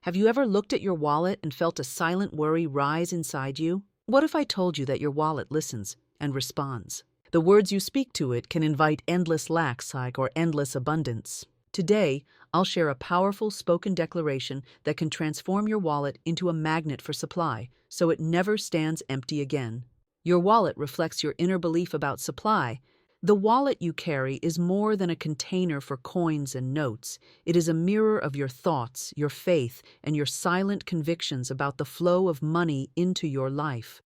Have you ever looked at your wallet and felt a silent worry rise inside you? What if I told you that your wallet listens and responds? The words you speak to it can invite endless lack or endless abundance. Today, I'll share a powerful spoken declaration that can transform your wallet into a magnet for supply, so it never stands empty again. Your wallet reflects your inner belief about supply. The wallet you carry is more than a container for coins and notes. It is a mirror of your thoughts, your faith, and your silent convictions about the flow of money into your life.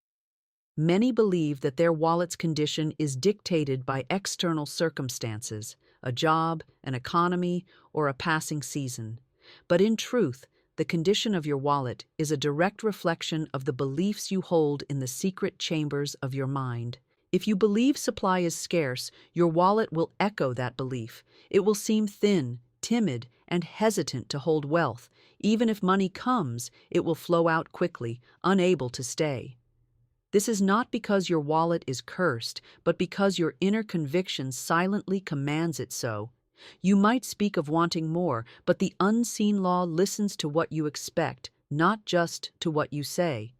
Many believe that their wallet's condition is dictated by external circumstances, a job, an economy, or a passing season. But in truth, the condition of your wallet is a direct reflection of the beliefs you hold in the secret chambers of your mind. If you believe supply is scarce, your wallet will echo that belief. It will seem thin, timid, and hesitant to hold wealth. Even if money comes, it will flow out quickly, unable to stay. This is not because your wallet is cursed, but because your inner conviction silently commands it so. You might speak of wanting more, but the unseen law listens to what you expect, not just to what you say.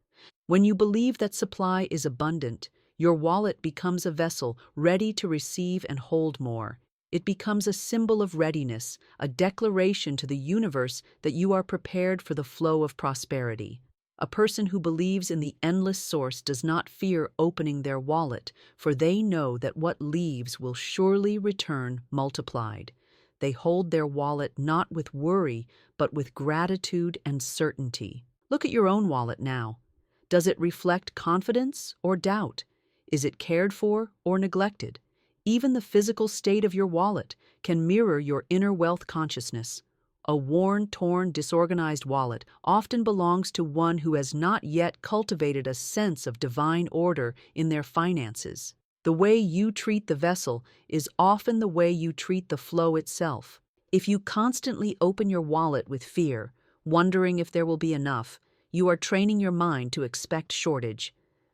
When you believe that supply is abundant, your wallet becomes a vessel ready to receive and hold more. It becomes a symbol of readiness, a declaration to the universe that you are prepared for the flow of prosperity. A person who believes in the endless source does not fear opening their wallet, for they know that what leaves will surely return multiplied. They hold their wallet not with worry, but with gratitude and certainty. Look at your own wallet now. Does it reflect confidence or doubt? Is it cared for or neglected? Even the physical state of your wallet can mirror your inner wealth consciousness. A worn, torn, disorganized wallet often belongs to one who has not yet cultivated a sense of divine order in their finances. The way you treat the vessel is often the way you treat the flow itself. If you constantly open your wallet with fear, wondering if there will be enough, you are training your mind to expect shortage.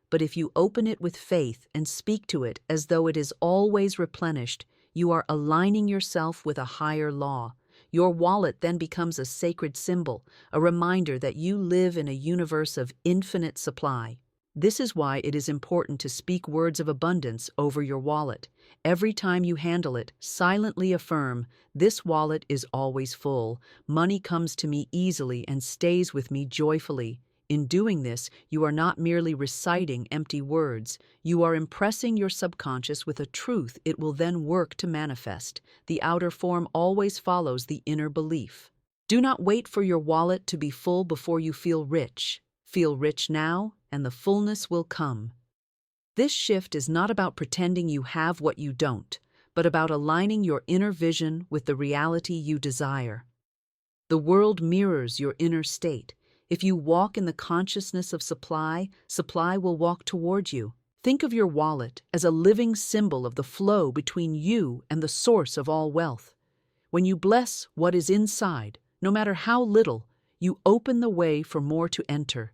But if you open it with faith and speak to it as though it is always replenished, you are aligning yourself with a higher law. Your wallet then becomes a sacred symbol, a reminder that you live in a universe of infinite supply. This is why it is important to speak words of abundance over your wallet. Every time you handle it, silently affirm, "This wallet is always full. Money comes to me easily and stays with me joyfully." In doing this, you are not merely reciting empty words. You are impressing your subconscious with a truth it will then work to manifest. The outer form always follows the inner belief. Do not wait for your wallet to be full before you feel rich. Feel rich now, and the fullness will come. This shift is not about pretending you have what you don't, but about aligning your inner vision with the reality you desire. The world mirrors your inner state. If you walk in the consciousness of supply, supply will walk toward you. Think of your wallet as a living symbol of the flow between you and the source of all wealth. When you bless what is inside, no matter how little, you open the way for more to enter.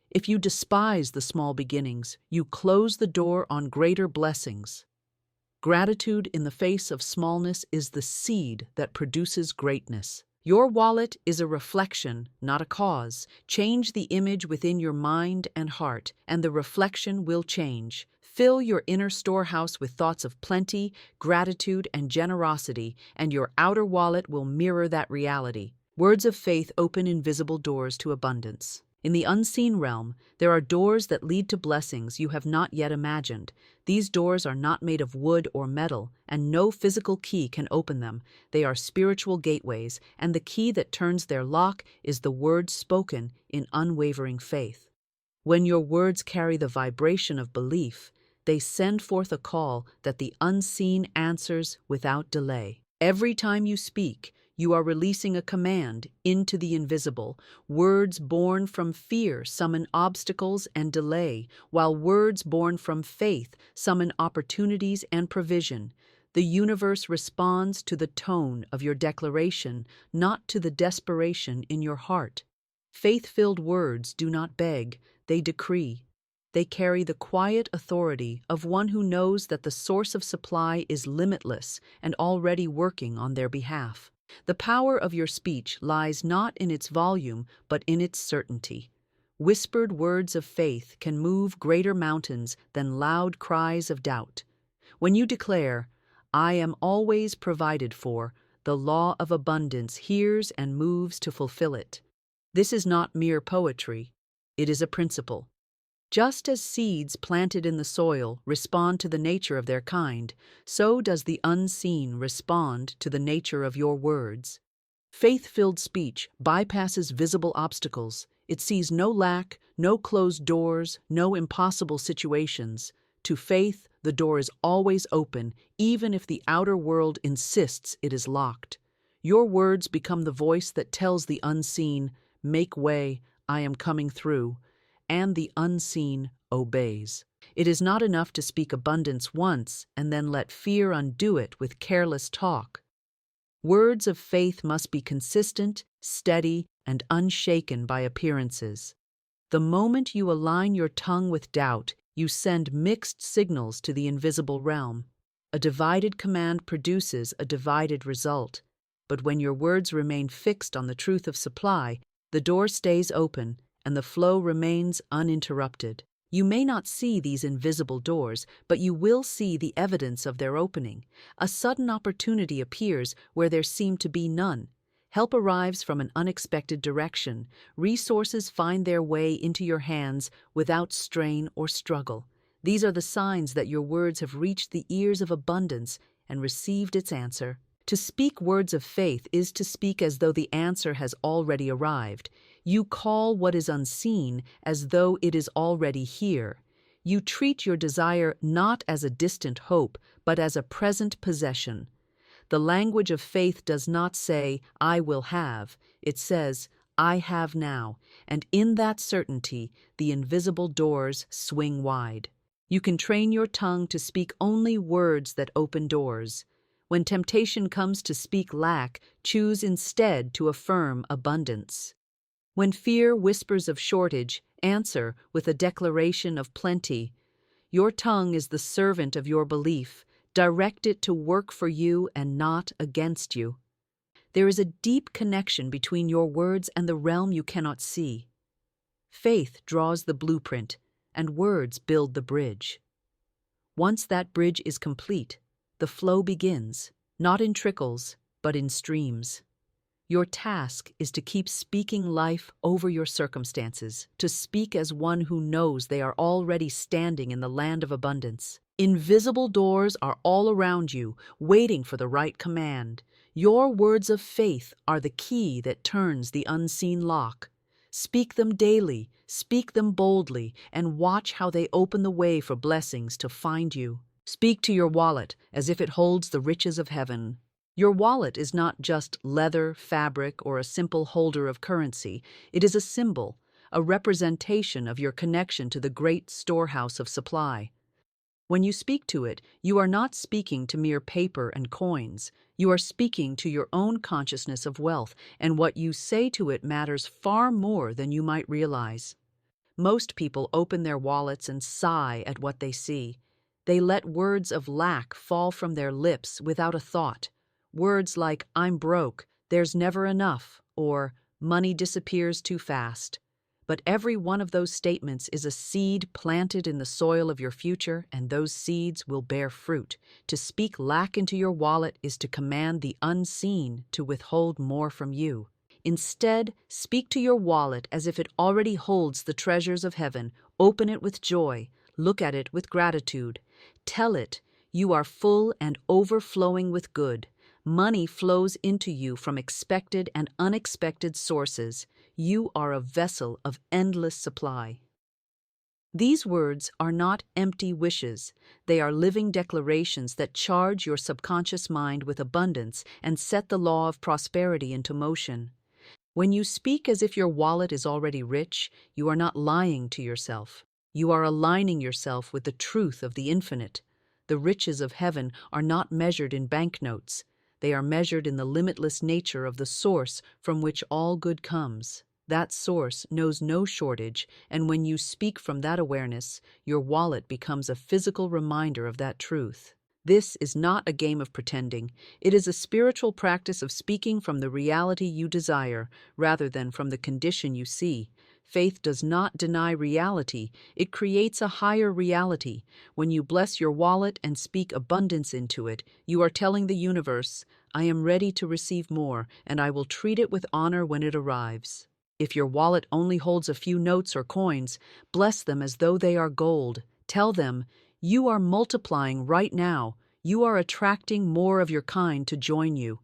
If you despise the small beginnings, you close the door on greater blessings. Gratitude in the face of smallness is the seed that produces greatness. Your wallet is a reflection, not a cause. Change the image within your mind and heart, and the reflection will change. Fill your inner storehouse with thoughts of plenty, gratitude, and generosity, and your outer wallet will mirror that reality. Words of faith open invisible doors to abundance. In the unseen realm, there are doors that lead to blessings you have not yet imagined. These doors are not made of wood or metal, and no physical key can open them. They are spiritual gateways, and the key that turns their lock is the word spoken in unwavering faith. When your words carry the vibration of belief, they send forth a call that the unseen answers without delay. Every time you speak, you are releasing a command into the invisible. Words born from fear summon obstacles and delay, while words born from faith summon opportunities and provision. The universe responds to the tone of your declaration, not to the desperation in your heart. Faith-filled words do not beg, they decree. They carry the quiet authority of one who knows that the source of supply is limitless and already working on their behalf. The power of your speech lies not in its volume, but in its certainty. Whispered words of faith can move greater mountains than loud cries of doubt. When you declare, "I am always provided for," the law of abundance hears and moves to fulfill it. This is not mere poetry, it is a principle. Just as seeds planted in the soil respond to the nature of their kind, so does the unseen respond to the nature of your words. Faith-filled speech bypasses visible obstacles. It sees no lack, no closed doors, no impossible situations. To faith, the door is always open, even if the outer world insists it is locked. Your words become the voice that tells the unseen, "Make way, I am coming through," and the unseen obeys. It is not enough to speak abundance once and then let fear undo it with careless talk. Words of faith must be consistent, steady, and unshaken by appearances. The moment you align your tongue with doubt, you send mixed signals to the invisible realm. A divided command produces a divided result. But when your words remain fixed on the truth of supply, the door stays open and the flow remains uninterrupted. You may not see these invisible doors, but you will see the evidence of their opening. A sudden opportunity appears where there seemed to be none. Help arrives from an unexpected direction. Resources find their way into your hands without strain or struggle. These are the signs that your words have reached the ears of abundance and received its answer. To speak words of faith is to speak as though the answer has already arrived. You call what is unseen as though it is already here. You treat your desire not as a distant hope, but as a present possession. The language of faith does not say, "I will have." It says, "I have now," and in that certainty, the invisible doors swing wide. You can train your tongue to speak only words that open doors. When temptation comes to speak lack, choose instead to affirm abundance. When fear whispers of shortage, answer with a declaration of plenty. Your tongue is the servant of your belief. Direct it to work for you and not against you. There is a deep connection between your words and the realm you cannot see. Faith draws the blueprint, and words build the bridge. Once that bridge is complete, the flow begins, not in trickles, but in streams. Your task is to keep speaking life over your circumstances, to speak as one who knows they are already standing in the land of abundance. Invisible doors are all around you, waiting for the right command. Your words of faith are the key that turns the unseen lock. Speak them daily, speak them boldly, and watch how they open the way for blessings to find you. Speak to your wallet as if it holds the riches of heaven. Your wallet is not just leather, fabric, or a simple holder of currency. It is a symbol, a representation of your connection to the great storehouse of supply. When you speak to it, you are not speaking to mere paper and coins. You are speaking to your own consciousness of wealth, and what you say to it matters far more than you might realize. Most people open their wallets and sigh at what they see. They let words of lack fall from their lips without a thought. Words like, "I'm broke," "there's never enough," or "money disappears too fast." But every one of those statements is a seed planted in the soil of your future, and those seeds will bear fruit. To speak lack into your wallet is to command the unseen to withhold more from you. Instead, speak to your wallet as if it already holds the treasures of heaven. Open it with joy. Look at it with gratitude. Tell it, "You are full and overflowing with good." Money flows into you from expected and unexpected sources. You are a vessel of endless supply. These words are not empty wishes. They are living declarations that charge your subconscious mind with abundance and set the law of prosperity into motion. When you speak as if your wallet is already rich, you are not lying to yourself. You are aligning yourself with the truth of the infinite. The riches of heaven are not measured in banknotes. They are measured in the limitless nature of the source from which all good comes. That source knows no shortage, and when you speak from that awareness, your wallet becomes a physical reminder of that truth. This is not a game of pretending. It is a spiritual practice of speaking from the reality you desire rather than from the condition you see. Faith does not deny reality, it creates a higher reality. When you bless your wallet and speak abundance into it, you are telling the universe, I am ready to receive more, and I will treat it with honor when it arrives. If your wallet only holds a few notes or coins, bless them as though they are gold. Tell them, you are multiplying right now. You are attracting more of your kind to join you.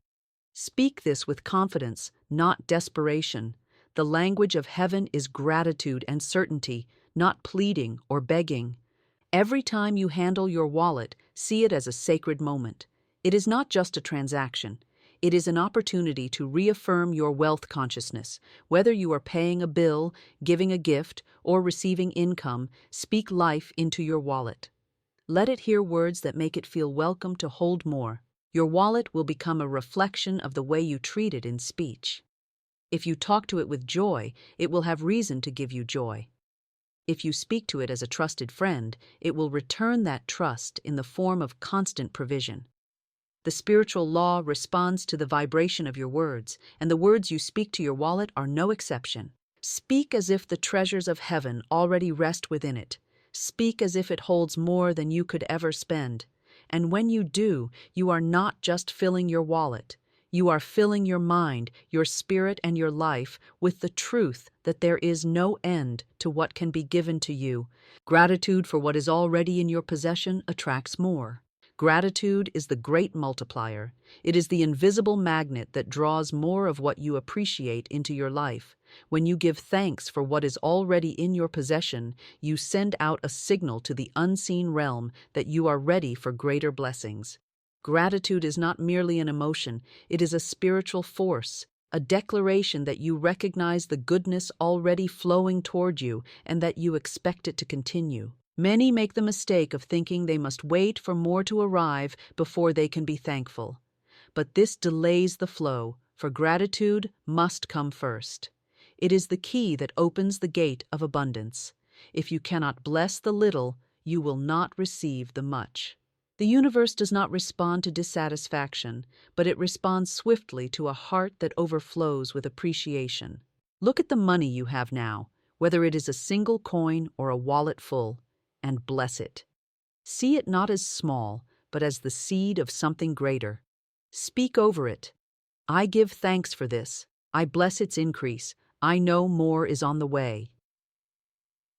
Speak this with confidence, not desperation. The language of heaven is gratitude and certainty, not pleading or begging. Every time you handle your wallet, see it as a sacred moment. It is not just a transaction. It is an opportunity to reaffirm your wealth consciousness. Whether you are paying a bill, giving a gift, or receiving income, speak life into your wallet. Let it hear words that make it feel welcome to hold more. Your wallet will become a reflection of the way you treat it in speech. If you talk to it with joy, it will have reason to give you joy. If you speak to it as a trusted friend, it will return that trust in the form of constant provision. The spiritual law responds to the vibration of your words, and the words you speak to your wallet are no exception. Speak as if the treasures of heaven already rest within it. Speak as if it holds more than you could ever spend. And when you do, you are not just filling your wallet. You are filling your mind, your spirit, and your life with the truth that there is no end to what can be given to you. Gratitude for what is already in your possession attracts more. Gratitude is the great multiplier. It is the invisible magnet that draws more of what you appreciate into your life. When you give thanks for what is already in your possession, you send out a signal to the unseen realm that you are ready for greater blessings. Gratitude is not merely an emotion, it is a spiritual force, a declaration that you recognize the goodness already flowing toward you and that you expect it to continue. Many make the mistake of thinking they must wait for more to arrive before they can be thankful. But this delays the flow, for gratitude must come first. It is the key that opens the gate of abundance. If you cannot bless the little, you will not receive the much. The universe does not respond to dissatisfaction, but it responds swiftly to a heart that overflows with appreciation. Look at the money you have now, whether it is a single coin or a wallet full, and bless it. See it not as small, but as the seed of something greater. Speak over it. I give thanks for this. I bless its increase. I know more is on the way.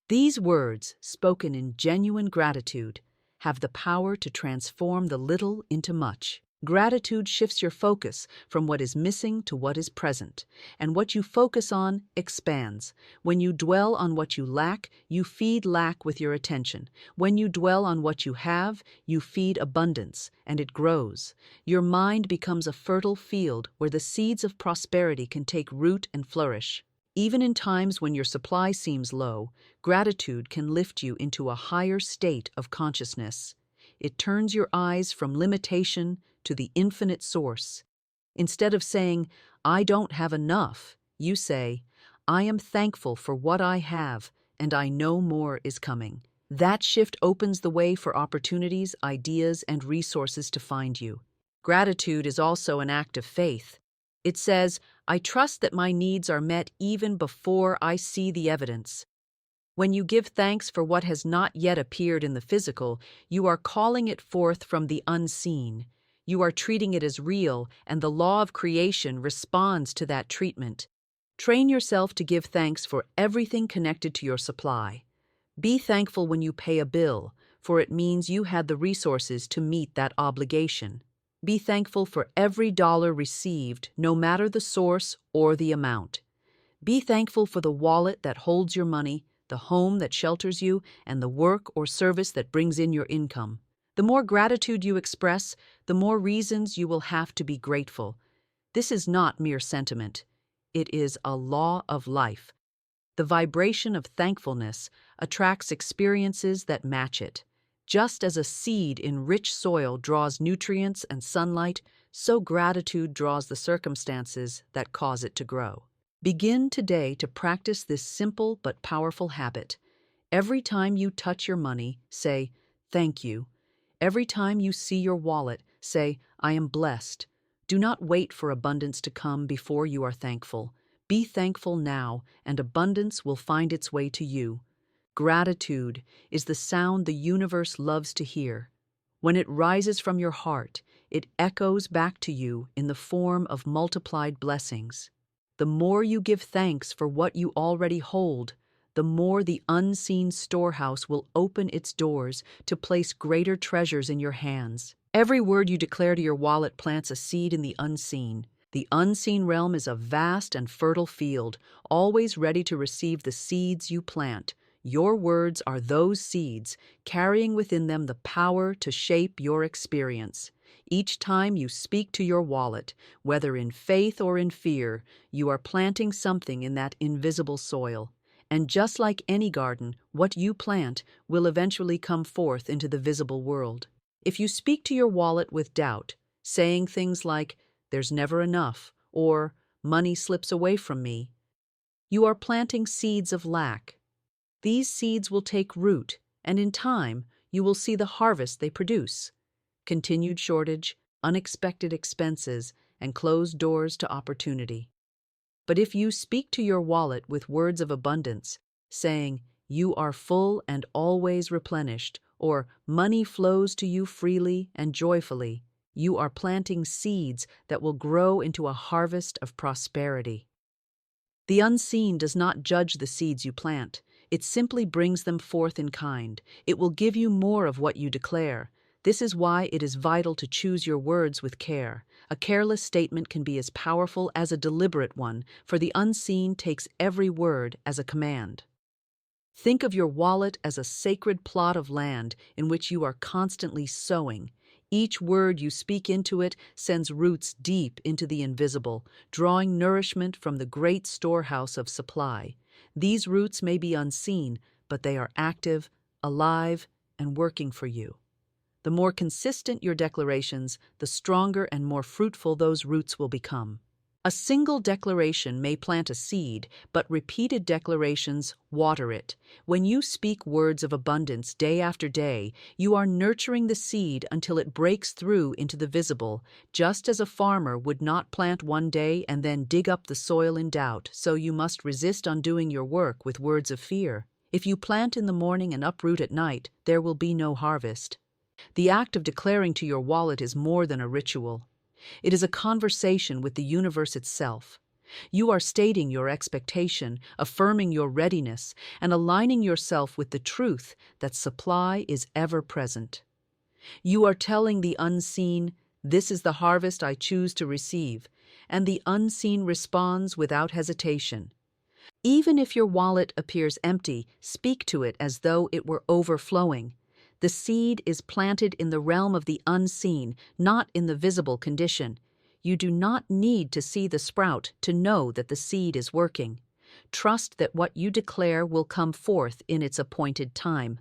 These words, spoken in genuine gratitude, have the power to transform the little into much. Gratitude shifts your focus from what is missing to what is present, and what you focus on expands. When you dwell on what you lack, you feed lack with your attention. When you dwell on what you have, you feed abundance, and it grows. Your mind becomes a fertile field where the seeds of prosperity can take root and flourish. Even in times when your supply seems low, gratitude can lift you into a higher state of consciousness. It turns your eyes from limitation to the infinite source. Instead of saying, I don't have enough, you say, I am thankful for what I have, and I know more is coming. That shift opens the way for opportunities, ideas, and resources to find you. Gratitude is also an act of faith. It says, I trust that my needs are met even before I see the evidence. When you give thanks for what has not yet appeared in the physical, you are calling it forth from the unseen. You are treating it as real, and the law of creation responds to that treatment. Train yourself to give thanks for everything connected to your supply. Be thankful when you pay a bill, for it means you had the resources to meet that obligation. Be thankful for every dollar received, no matter the source or the amount. Be thankful for the wallet that holds your money, the home that shelters you, and the work or service that brings in your income. The more gratitude you express, the more reasons you will have to be grateful. This is not mere sentiment. It is a law of life. The vibration of thankfulness attracts experiences that match it. Just as a seed in rich soil draws nutrients and sunlight, so gratitude draws the circumstances that cause it to grow. Begin today to practice this simple but powerful habit. Every time you touch your money, say, thank you. Every time you see your wallet, say, I am blessed. Do not wait for abundance to come before you are thankful. Be thankful now, and abundance will find its way to you. Gratitude is the sound the universe loves to hear. When it rises from your heart, it echoes back to you in the form of multiplied blessings. The more you give thanks for what you already hold, the more the unseen storehouse will open its doors to place greater treasures in your hands. Every word you declare to your wallet plants a seed in the unseen. The unseen realm is a vast and fertile field, always ready to receive the seeds you plant. Your words are those seeds, carrying within them the power to shape your experience. Each time you speak to your wallet, whether in faith or in fear, you are planting something in that invisible soil. And just like any garden, what you plant will eventually come forth into the visible world. If you speak to your wallet with doubt, saying things like, there's never enough, or money slips away from me, you are planting seeds of lack. These seeds will take root, and in time, you will see the harvest they produce. Continued shortage, unexpected expenses, and closed doors to opportunity. But if you speak to your wallet with words of abundance, saying, you are full and always replenished, or money flows to you freely and joyfully, you are planting seeds that will grow into a harvest of prosperity. The unseen does not judge the seeds you plant. It simply brings them forth in kind. It will give you more of what you declare. This is why it is vital to choose your words with care. A careless statement can be as powerful as a deliberate one, for the unseen takes every word as a command. Think of your wallet as a sacred plot of land in which you are constantly sowing. Each word you speak into it sends roots deep into the invisible, drawing nourishment from the great storehouse of supply. These roots may be unseen, but they are active, alive, and working for you. The more consistent your declarations, the stronger and more fruitful those roots will become. A single declaration may plant a seed, but repeated declarations water it. When you speak words of abundance day after day, you are nurturing the seed until it breaks through into the visible, just as a farmer would not plant one day and then dig up the soil in doubt, so you must resist undoing your work with words of fear. If you plant in the morning and uproot at night, there will be no harvest. The act of declaring to your wallet is more than a ritual. It is a conversation with the universe itself. You are stating your expectation, affirming your readiness, and aligning yourself with the truth that supply is ever present. You are telling the unseen, this is the harvest I choose to receive, and the unseen responds without hesitation. Even if your wallet appears empty, speak to it as though it were overflowing. The seed is planted in the realm of the unseen, not in the visible condition. You do not need to see the sprout to know that the seed is working. Trust that what you declare will come forth in its appointed time.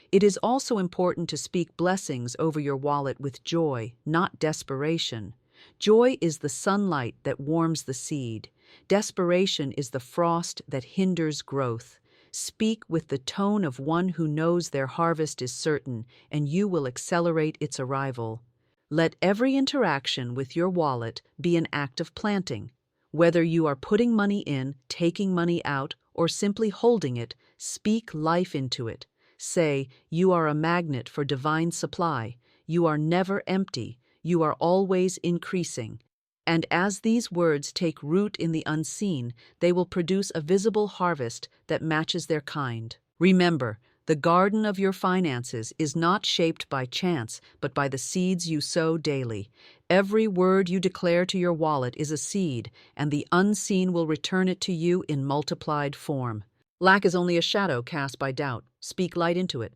It is also important to speak blessings over your wallet with joy, not desperation. Joy is the sunlight that warms the seed. Desperation is the frost that hinders growth. Speak with the tone of one who knows their harvest is certain, and you will accelerate its arrival. Let every interaction with your wallet be an act of planting. Whether you are putting money in, taking money out, or simply holding it, speak life into it. Say, you are a magnet for divine supply. You are never empty. You are always increasing. And as these words take root in the unseen, they will produce a visible harvest that matches their kind. Remember, the garden of your finances is not shaped by chance, but by the seeds you sow daily. Every word you declare to your wallet is a seed, and the unseen will return it to you in multiplied form. Lack is only a shadow cast by doubt. Speak light into it.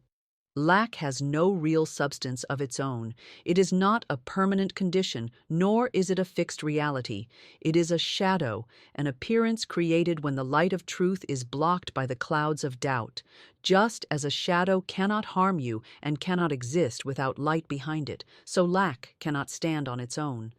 Lack has no real substance of its own. It is not a permanent condition, nor is it a fixed reality. It is a shadow, an appearance created when the light of truth is blocked by the clouds of doubt. Just as a shadow cannot harm you and cannot exist without light behind it, so lack cannot stand on its own.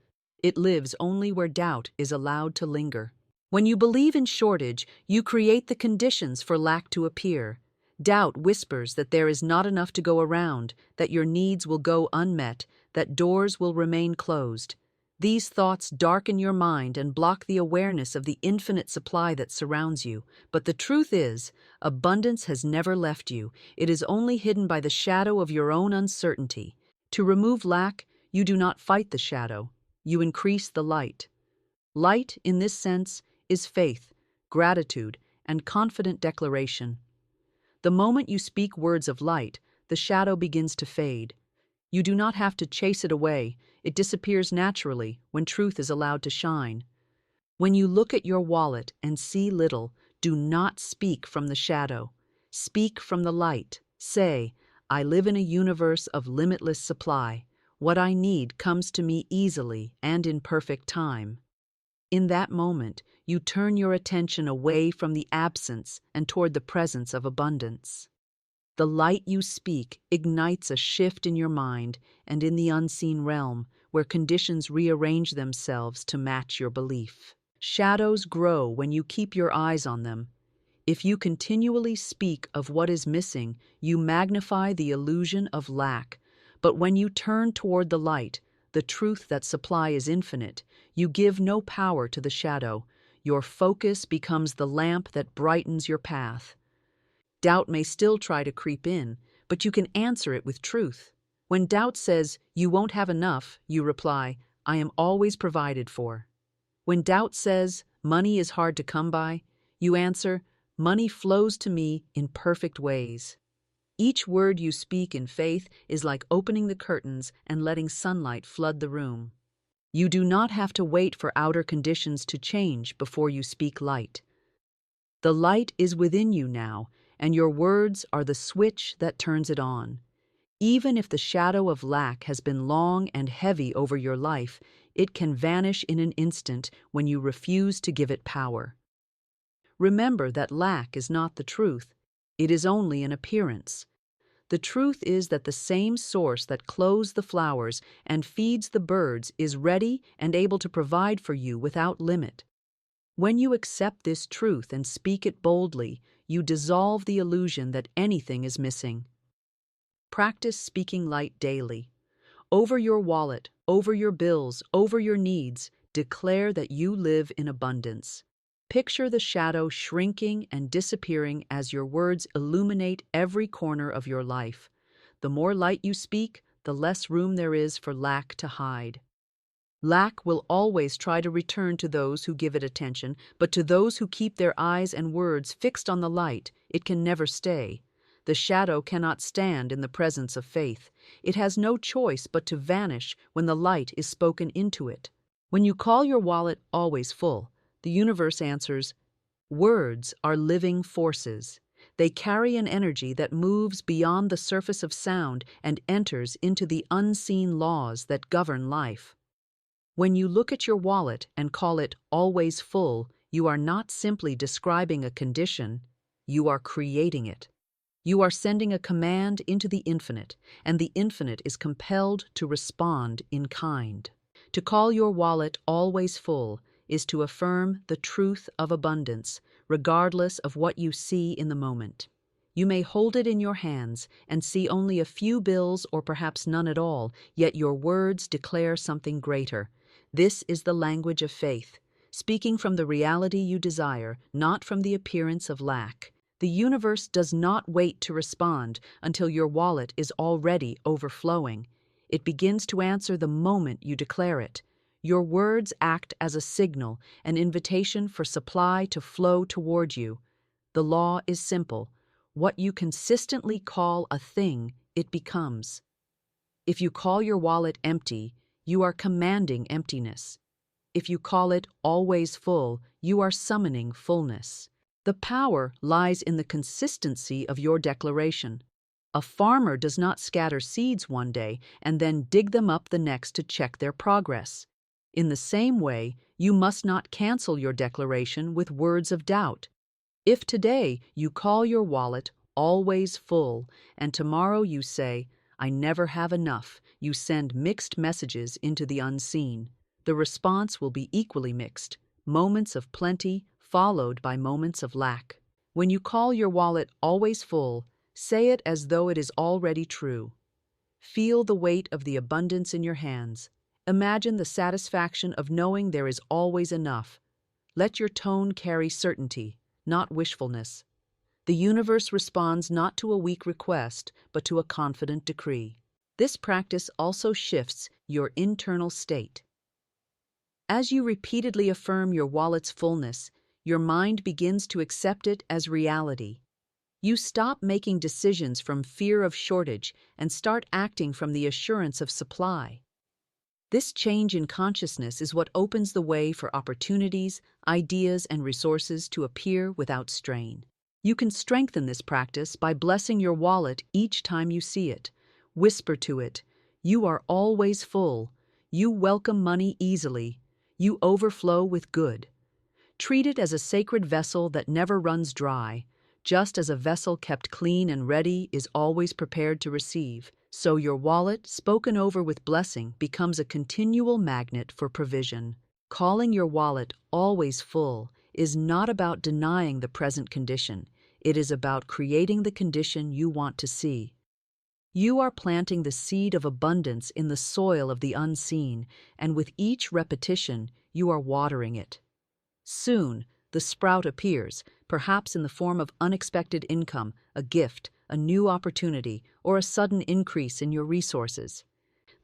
It lives only where doubt is allowed to linger. When you believe in shortage, you create the conditions for lack to appear. Doubt whispers that there is not enough to go around, that your needs will go unmet, that doors will remain closed. These thoughts darken your mind and block the awareness of the infinite supply that surrounds you. But the truth is, abundance has never left you. It is only hidden by the shadow of your own uncertainty. To remove lack, you do not fight the shadow, you increase the light. Light, in this sense, is faith, gratitude, and confident declaration. The moment you speak words of light, the shadow begins to fade. You do not have to chase it away, it disappears naturally when truth is allowed to shine. When you look at your wallet and see little, do not speak from the shadow. Speak from the light. Say, I live in a universe of limitless supply. What I need comes to me easily and in perfect time. In that moment, you turn your attention away from the absence and toward the presence of abundance. The light you speak ignites a shift in your mind and in the unseen realm, where conditions rearrange themselves to match your belief. Shadows grow when you keep your eyes on them. If you continually speak of what is missing, you magnify the illusion of lack. But when you turn toward the light, the truth that supply is infinite, you give no power to the shadow. Your focus becomes the lamp that brightens your path. Doubt may still try to creep in, but you can answer it with truth. When doubt says, you won't have enough, you reply, I am always provided for. When doubt says, money is hard to come by, you answer, money flows to me in perfect ways. Each word you speak in faith is like opening the curtains and letting sunlight flood the room. You do not have to wait for outer conditions to change before you speak light. The light is within you now, and your words are the switch that turns it on. Even if the shadow of lack has been long and heavy over your life, it can vanish in an instant when you refuse to give it power. Remember that lack is not the truth. It is only an appearance. The truth is that the same source that clothes the flowers and feeds the birds is ready and able to provide for you without limit. When you accept this truth and speak it boldly, you dissolve the illusion that anything is missing. Practice speaking light daily. Over your wallet, over your bills, over your needs, declare that you live in abundance. Picture the shadow shrinking and disappearing as your words illuminate every corner of your life. The more light you speak, the less room there is for lack to hide. Lack will always try to return to those who give it attention, but to those who keep their eyes and words fixed on the light, it can never stay. The shadow cannot stand in the presence of faith. It has no choice but to vanish when the light is spoken into it. When you call your wallet always full, the universe answers, words are living forces. They carry an energy that moves beyond the surface of sound and enters into the unseen laws that govern life. When you look at your wallet and call it always full, you are not simply describing a condition, you are creating it. You are sending a command into the infinite, and the infinite is compelled to respond in kind. To call your wallet always full is to affirm the truth of abundance, regardless of what you see in the moment. You may hold it in your hands and see only a few bills or perhaps none at all, yet your words declare something greater. This is the language of faith, speaking from the reality you desire, not from the appearance of lack. The universe does not wait to respond until your wallet is already overflowing. It begins to answer the moment you declare it. Your words act as a signal, an invitation for supply to flow toward you. The law is simple. What you consistently call a thing, it becomes. If you call your wallet empty, you are commanding emptiness. If you call it always full, you are summoning fullness. The power lies in the consistency of your declaration. A farmer does not scatter seeds one day and then dig them up the next to check their progress. In the same way, you must not cancel your declaration with words of doubt. If today you call your wallet always full and tomorrow you say, I never have enough, you send mixed messages into the unseen. The response will be equally mixed, moments of plenty followed by moments of lack. When you call your wallet always full, say it as though it is already true. Feel the weight of the abundance in your hands. Imagine the satisfaction of knowing there is always enough. Let your tone carry certainty, not wishfulness. The universe responds not to a weak request, but to a confident decree. This practice also shifts your internal state. As you repeatedly affirm your wallet's fullness, your mind begins to accept it as reality. You stop making decisions from fear of shortage and start acting from the assurance of supply. This change in consciousness is what opens the way for opportunities, ideas, and resources to appear without strain. You can strengthen this practice by blessing your wallet each time you see it. Whisper to it, "You are always full. You welcome money easily. You overflow with good." Treat it as a sacred vessel that never runs dry. Just as a vessel kept clean and ready is always prepared to receive, so your wallet, spoken over with blessing, becomes a continual magnet for provision. Calling your wallet always full is not about denying the present condition. It is about creating the condition you want to see. You are planting the seed of abundance in the soil of the unseen, and with each repetition, you are watering it. Soon, the sprout appears, perhaps in the form of unexpected income, a gift, a new opportunity, or a sudden increase in your resources.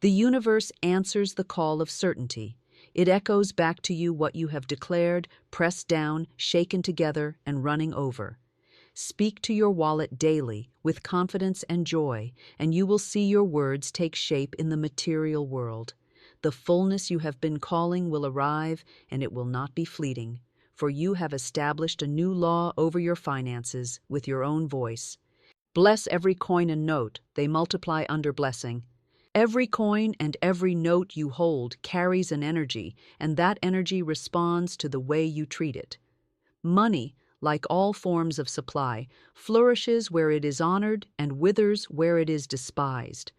The universe answers the call of certainty. It echoes back to you what you have declared, pressed down, shaken together, and running over. Speak to your wallet daily with confidence and joy, and you will see your words take shape in the material world. The fullness you have been calling will arrive, and it will not be fleeting, for you have established a new law over your finances with your own voice. Bless every coin and note, they multiply under blessing. Every coin and every note you hold carries an energy, and that energy responds to the way you treat it. Money, like all forms of supply, flourishes where it is honored and withers where it is despised.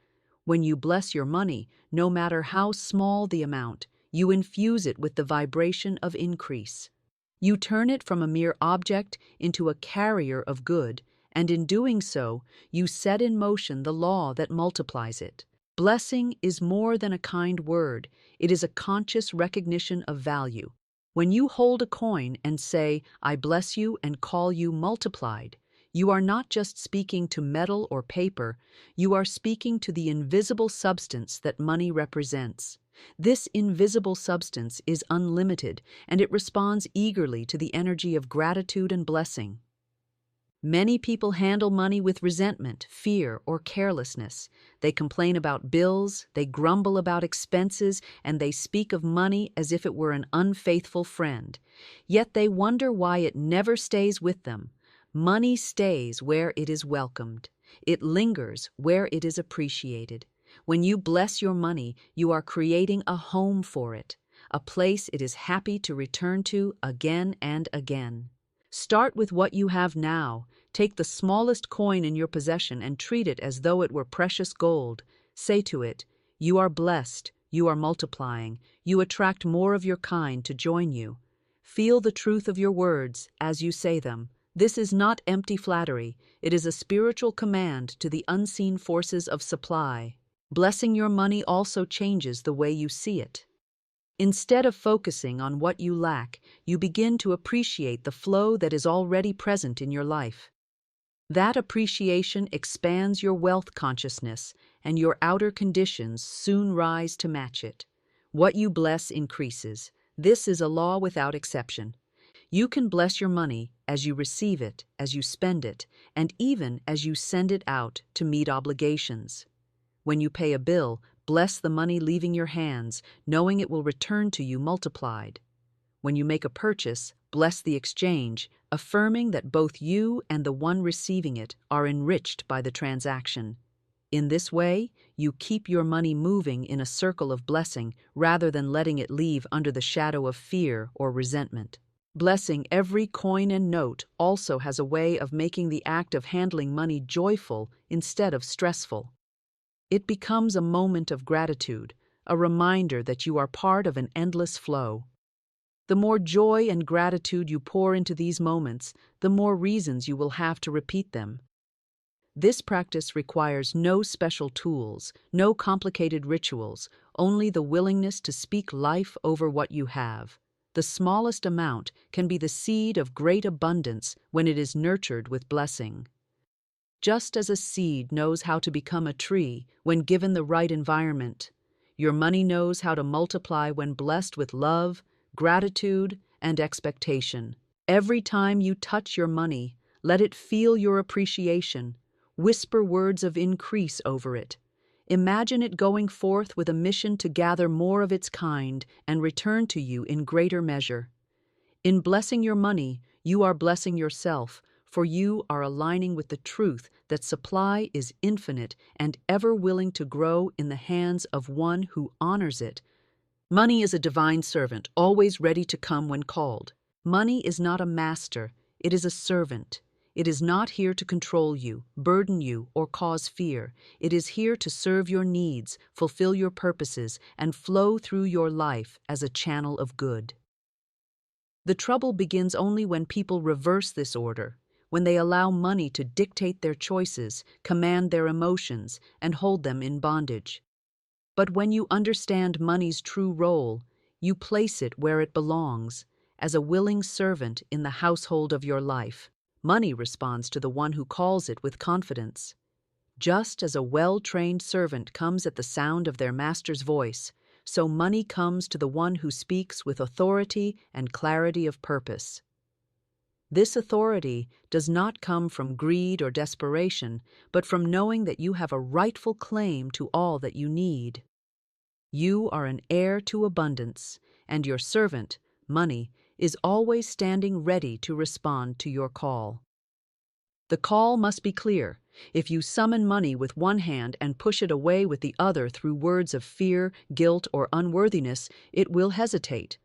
When you bless your money, no matter how small the amount, you infuse it with the vibration of increase. You turn it from a mere object into a carrier of good, and in doing so, you set in motion the law that multiplies it. Blessing is more than a kind word, it is a conscious recognition of value. When you hold a coin and say, "I bless you," and call you multiplied, you are not just speaking to metal or paper, you are speaking to the invisible substance that money represents. This invisible substance is unlimited, and it responds eagerly to the energy of gratitude and blessing. Many people handle money with resentment, fear, or carelessness. They complain about bills, they grumble about expenses, and they speak of money as if it were an unfaithful friend. Yet they wonder why it never stays with them. Money stays where it is welcomed. It lingers where it is appreciated. When you bless your money, you are creating a home for it, a place it is happy to return to again and again. Start with what you have now. Take the smallest coin in your possession and treat it as though it were precious gold. Say to it, "You are blessed, you are multiplying, you attract more of your kind to join you." Feel the truth of your words as you say them. This is not empty flattery, it is a spiritual command to the unseen forces of supply. Blessing your money also changes the way you see it. Instead of focusing on what you lack, you begin to appreciate the flow that is already present in your life. That appreciation expands your wealth consciousness, and your outer conditions soon rise to match it. What you bless increases. This is a law without exception. You can bless your money as you receive it, as you spend it, and even as you send it out to meet obligations. When you pay a bill, bless the money leaving your hands, knowing it will return to you multiplied. When you make a purchase, bless the exchange, affirming that both you and the one receiving it are enriched by the transaction. In this way, you keep your money moving in a circle of blessing rather than letting it leave under the shadow of fear or resentment. Blessing every coin and note also has a way of making the act of handling money joyful instead of stressful. It becomes a moment of gratitude, a reminder that you are part of an endless flow. The more joy and gratitude you pour into these moments, the more reasons you will have to repeat them. This practice requires no special tools, no complicated rituals, only the willingness to speak life over what you have. The smallest amount can be the seed of great abundance when it is nurtured with blessing. Just as a seed knows how to become a tree when given the right environment, your money knows how to multiply when blessed with love, gratitude, and expectation. Every time you touch your money, let it feel your appreciation. Whisper words of increase over it. Imagine it going forth with a mission to gather more of its kind and return to you in greater measure. In blessing your money, you are blessing yourself, for you are aligning with the truth that supply is infinite and ever willing to grow in the hands of one who honors it. Money is a divine servant, always ready to come when called. Money is not a master, it is a servant. It is not here to control you, burden you, or cause fear. It is here to serve your needs, fulfill your purposes, and flow through your life as a channel of good. The trouble begins only when people reverse this order, when they allow money to dictate their choices, command their emotions, and hold them in bondage. But when you understand money's true role, you place it where it belongs, as a willing servant in the household of your life. Money responds to the one who calls it with confidence. Just as a well-trained servant comes at the sound of their master's voice, so money comes to the one who speaks with authority and clarity of purpose. This authority does not come from greed or desperation, but from knowing that you have a rightful claim to all that you need. You are an heir to abundance, and your servant, money, is always standing ready to respond to your call. The call must be clear. If you summon money with one hand and push it away with the other through words of fear, guilt, or unworthiness, it will hesitate.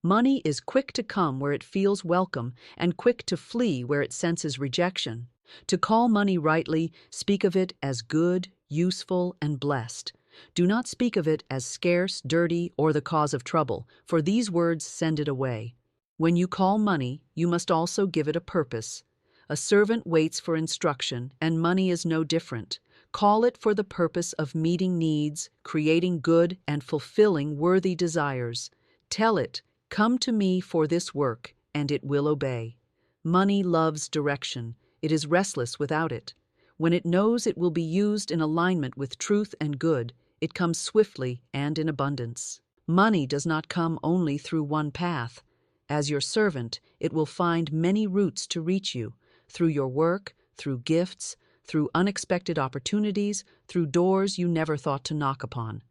Money is quick to come where it feels welcome and quick to flee where it senses rejection. To call money rightly, speak of it as good, useful, and blessed. Do not speak of it as scarce, dirty, or the cause of trouble, for these words send it away. When you call money, you must also give it a purpose. A servant waits for instruction, and money is no different. Call it for the purpose of meeting needs, creating good, and fulfilling worthy desires. Tell it, "Come to me for this work," and it will obey. Money loves direction. It is restless without it. When it knows it will be used in alignment with truth and good, it comes swiftly and in abundance. Money does not come only through one path. As your servant, it will find many routes to reach you, through your work, through gifts, through unexpected opportunities, through doors you never thought to knock upon.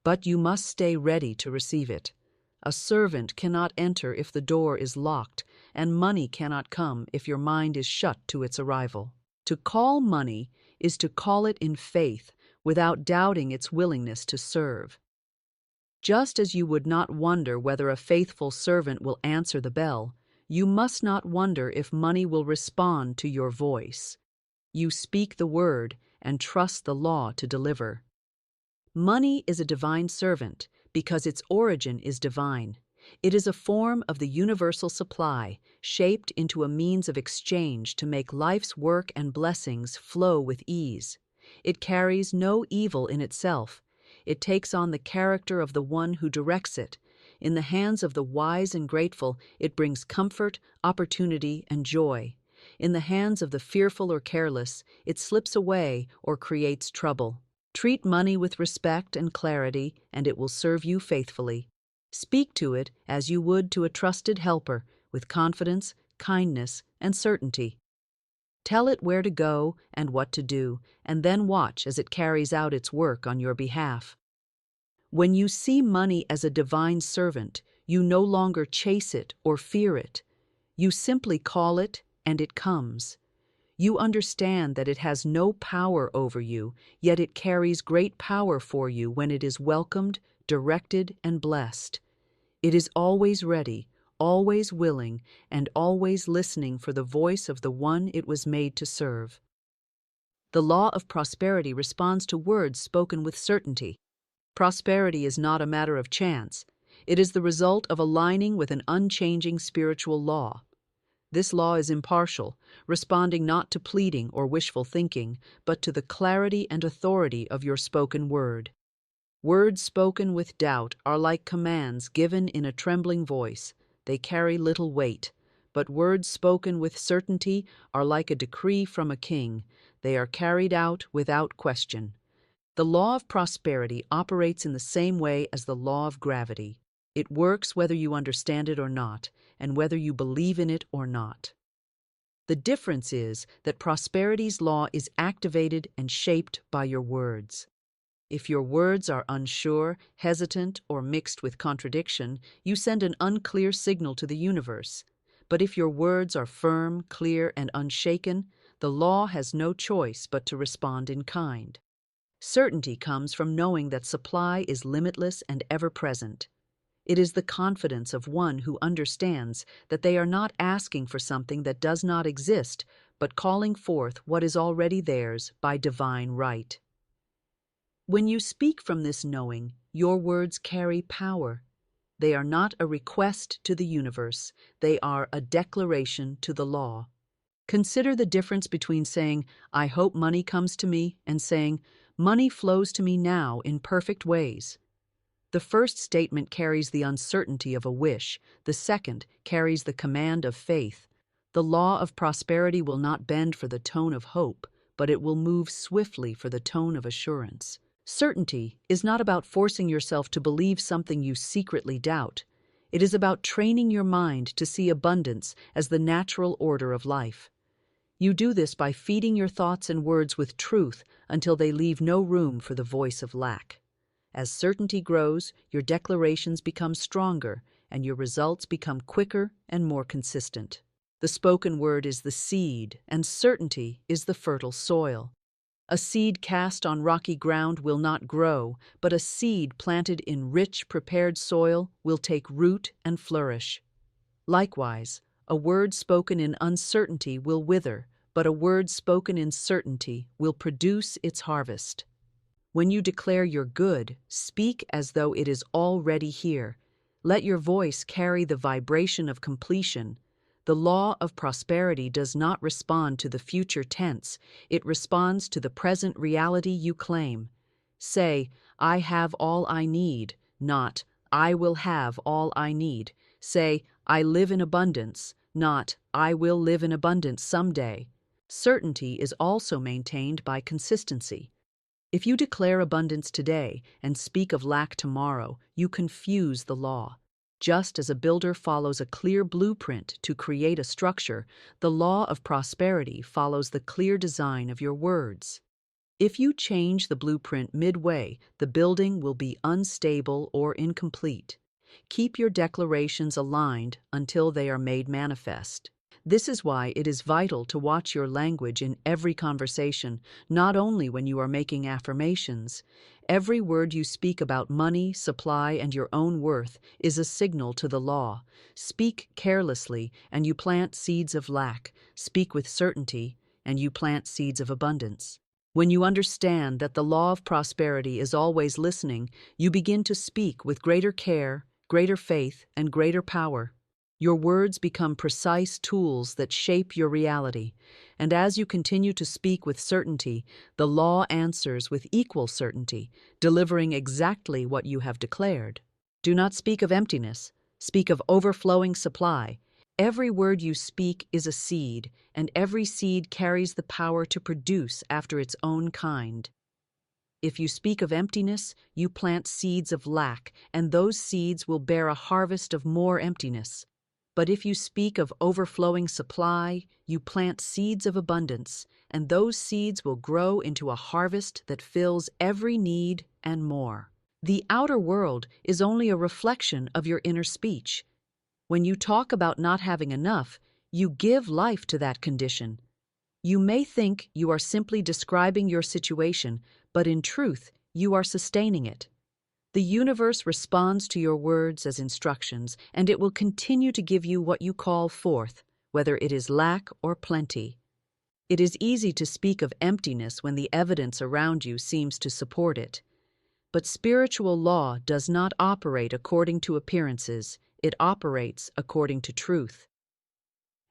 But you must stay ready to receive it. A servant cannot enter if the door is locked, and money cannot come if your mind is shut to its arrival. To call money is to call it in faith, without doubting its willingness to serve. Just as you would not wonder whether a faithful servant will answer the bell, you must not wonder if money will respond to your voice. You speak the word and trust the law to deliver. Money is a divine servant because its origin is divine. It is a form of the universal supply, shaped into a means of exchange to make life's work and blessings flow with ease. It carries no evil in itself. It takes on the character of the one who directs it. In the hands of the wise and grateful, it brings comfort, opportunity, and joy. In the hands of the fearful or careless, it slips away or creates trouble. Treat money with respect and clarity, and it will serve you faithfully. Speak to it as you would to a trusted helper, with confidence, kindness, and certainty. Tell it where to go and what to do, and then watch as it carries out its work on your behalf. When you see money as a divine servant, you no longer chase it or fear it. You simply call it, and it comes. You understand that it has no power over you, yet it carries great power for you when it is welcomed, directed, and blessed. It is always ready, always willing, and always listening for the voice of the one it was made to serve. The law of prosperity responds to words spoken with certainty. Prosperity is not a matter of chance. It is the result of aligning with an unchanging spiritual law. This law is impartial, responding not to pleading or wishful thinking, but to the clarity and authority of your spoken word. Words spoken with doubt are like commands given in a trembling voice. They carry little weight. But words spoken with certainty are like a decree from a king. They are carried out without question. The law of prosperity operates in the same way as the law of gravity. It works whether you understand it or not, and whether you believe in it or not. The difference is that prosperity's law is activated and shaped by your words. If your words are unsure, hesitant, or mixed with contradiction, you send an unclear signal to the universe. But if your words are firm, clear, and unshaken, the law has no choice but to respond in kind. Certainty comes from knowing that supply is limitless and ever-present. It is the confidence of one who understands that they are not asking for something that does not exist, but calling forth what is already theirs by divine right. When you speak from this knowing, your words carry power. They are not a request to the universe, they are a declaration to the law. Consider the difference between saying, "I hope money comes to me," and saying, "Money flows to me now in perfect ways." The first statement carries the uncertainty of a wish, the second carries the command of faith. The law of prosperity will not bend for the tone of hope, but it will move swiftly for the tone of assurance. Certainty is not about forcing yourself to believe something you secretly doubt. It is about training your mind to see abundance as the natural order of life. You do this by feeding your thoughts and words with truth until they leave no room for the voice of lack. As certainty grows, your declarations become stronger and your results become quicker and more consistent. The spoken word is the seed, and certainty is the fertile soil. A seed cast on rocky ground will not grow, but a seed planted in rich, prepared soil will take root and flourish. Likewise, a word spoken in uncertainty will wither, but a word spoken in certainty will produce its harvest. When you declare your good, speak as though it is already here. Let your voice carry the vibration of completion. The law of prosperity does not respond to the future tense, it responds to the present reality you claim. Say, "I have all I need," not, "I will have all I need." Say, "I live in abundance," not, "I will live in abundance someday." Certainty is also maintained by consistency. If you declare abundance today and speak of lack tomorrow, you confuse the law. Just as a builder follows a clear blueprint to create a structure, the law of prosperity follows the clear design of your words. If you change the blueprint midway, the building will be unstable or incomplete. Keep your declarations aligned until they are made manifest. This is why it is vital to watch your language in every conversation, not only when you are making affirmations. Every word you speak about money, supply, and your own worth is a signal to the law. Speak carelessly, and you plant seeds of lack. Speak with certainty, and you plant seeds of abundance. When you understand that the law of prosperity is always listening, you begin to speak with greater care, greater faith, and greater power. Your words become precise tools that shape your reality, and as you continue to speak with certainty, the law answers with equal certainty, delivering exactly what you have declared. Do not speak of emptiness, speak of overflowing supply. Every word you speak is a seed, and every seed carries the power to produce after its own kind. If you speak of emptiness, you plant seeds of lack, and those seeds will bear a harvest of more emptiness. But if you speak of overflowing supply, you plant seeds of abundance, and those seeds will grow into a harvest that fills every need and more. The outer world is only a reflection of your inner speech. When you talk about not having enough, you give life to that condition. You may think you are simply describing your situation, but in truth, you are sustaining it. The universe responds to your words as instructions, and it will continue to give you what you call forth, whether it is lack or plenty. It is easy to speak of emptiness when the evidence around you seems to support it. But spiritual law does not operate according to appearances, it operates according to truth.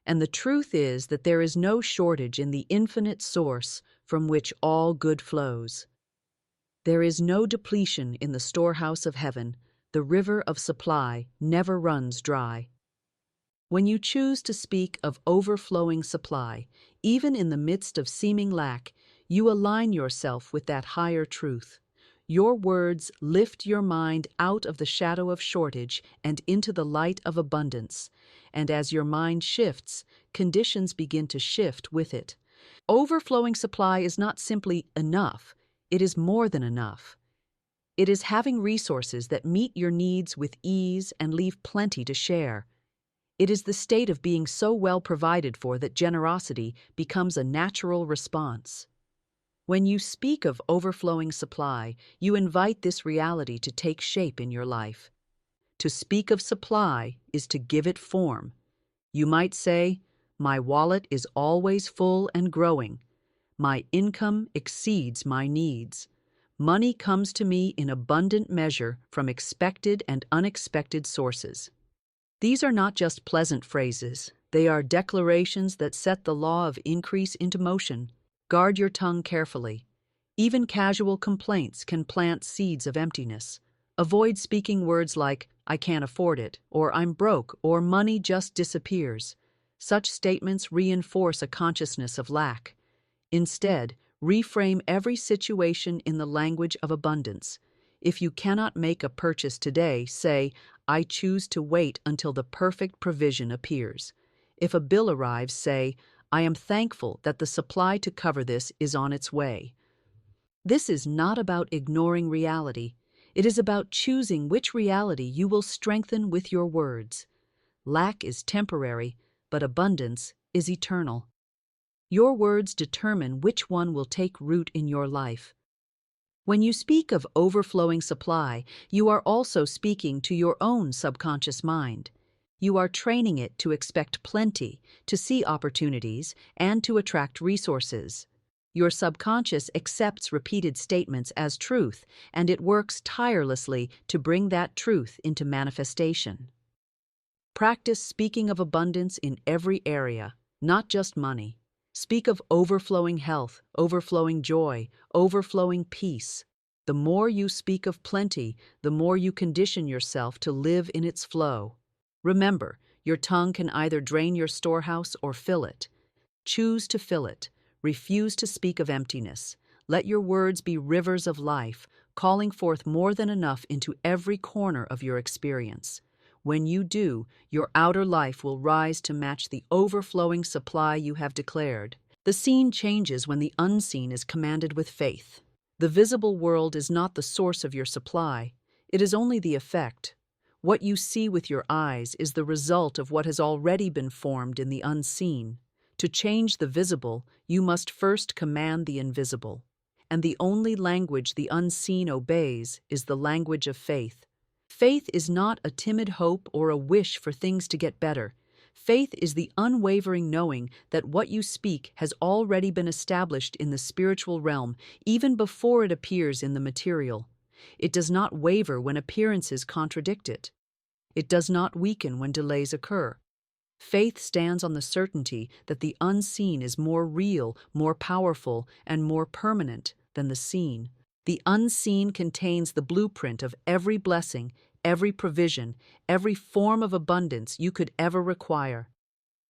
And the truth is that there is no shortage in the infinite source from which all good flows. There is no depletion in the storehouse of heaven, the river of supply never runs dry. When you choose to speak of overflowing supply, even in the midst of seeming lack, you align yourself with that higher truth. Your words lift your mind out of the shadow of shortage and into the light of abundance. And as your mind shifts, conditions begin to shift with it. Overflowing supply is not simply enough, it is more than enough. It is having resources that meet your needs with ease and leave plenty to share. It is the state of being so well provided for that generosity becomes a natural response. When you speak of overflowing supply, you invite this reality to take shape in your life. To speak of supply is to give it form. You might say, "My wallet is always full and growing. My income exceeds my needs. Money comes to me in abundant measure from expected and unexpected sources." These are not just pleasant phrases, they are declarations that set the law of increase into motion. Guard your tongue carefully. Even casual complaints can plant seeds of emptiness. Avoid speaking words like, "I can't afford it," or "I'm broke," or "money just disappears." Such statements reinforce a consciousness of lack. Instead, reframe every situation in the language of abundance. If you cannot make a purchase today, say, "I choose to wait until the perfect provision appears." If a bill arrives, say, "I am thankful that the supply to cover this is on its way." This is not about ignoring reality. It is about choosing which reality you will strengthen with your words. Lack is temporary, but abundance is eternal. Your words determine which one will take root in your life. When you speak of overflowing supply, you are also speaking to your own subconscious mind. You are training it to expect plenty, to see opportunities, and to attract resources. Your subconscious accepts repeated statements as truth, and it works tirelessly to bring that truth into manifestation. Practice speaking of abundance in every area, not just money. Speak of overflowing health, overflowing joy, overflowing peace. The more you speak of plenty, the more you condition yourself to live in its flow. Remember, your tongue can either drain your storehouse or fill it. Choose to fill it. Refuse to speak of emptiness. Let your words be rivers of life, calling forth more than enough into every corner of your experience. When you do, your outer life will rise to match the overflowing supply you have declared. The scene changes when the unseen is commanded with faith. The visible world is not the source of your supply, it is only the effect. What you see with your eyes is the result of what has already been formed in the unseen. To change the visible, you must first command the invisible. And the only language the unseen obeys is the language of faith. Faith is not a timid hope or a wish for things to get better. Faith is the unwavering knowing that what you speak has already been established in the spiritual realm, even before it appears in the material. It does not waver when appearances contradict it. It does not weaken when delays occur. Faith stands on the certainty that the unseen is more real, more powerful, and more permanent than the seen. The unseen contains the blueprint of every blessing, every provision, every form of abundance you could ever require.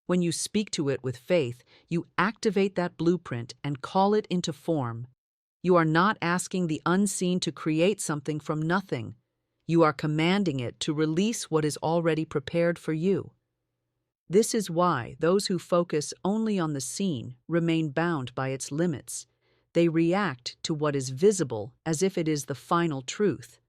When you speak to it with faith, you activate that blueprint and call it into form. You are not asking the unseen to create something from nothing. You are commanding it to release what is already prepared for you. This is why those who focus only on the seen remain bound by its limits. They react to what is visible as if it is the final truth.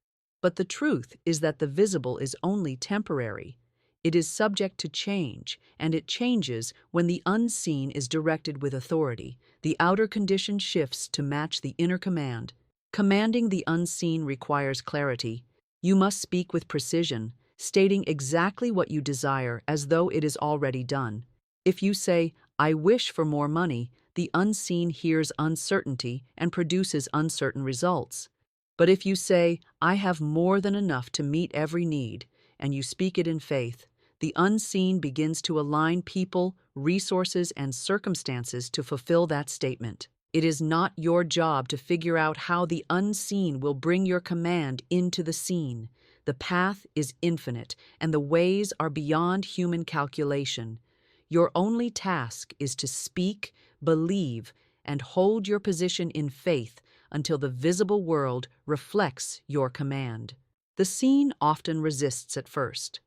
But the truth is that the visible is only temporary. It is subject to change, and it changes when the unseen is directed with authority. The outer condition shifts to match the inner command. Commanding the unseen requires clarity. You must speak with precision, stating exactly what you desire as though it is already done. If you say, "I wish for more money," the unseen hears uncertainty and produces uncertain results. But if you say, I have more than enough to meet every need, and you speak it in faith, the unseen begins to align people, resources, and circumstances to fulfill that statement. It is not your job to figure out how the unseen will bring your command into the seen. The path is infinite, and the ways are beyond human calculation. Your only task is to speak, believe, and hold your position in faith until the visible world reflects your command. The seen often resists at first.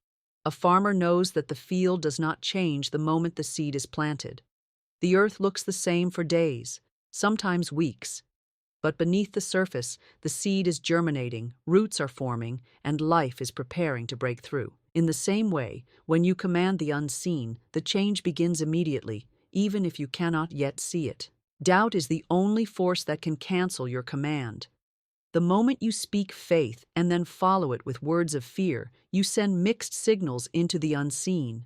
A farmer knows that the field does not change the moment the seed is planted. The earth looks the same for days, sometimes weeks. But beneath the surface, the seed is germinating, roots are forming, and life is preparing to break through. In the same way, when you command the unseen, the change begins immediately, even if you cannot yet see it. Doubt is the only force that can cancel your command. The moment you speak faith and then follow it with words of fear, you send mixed signals into the unseen.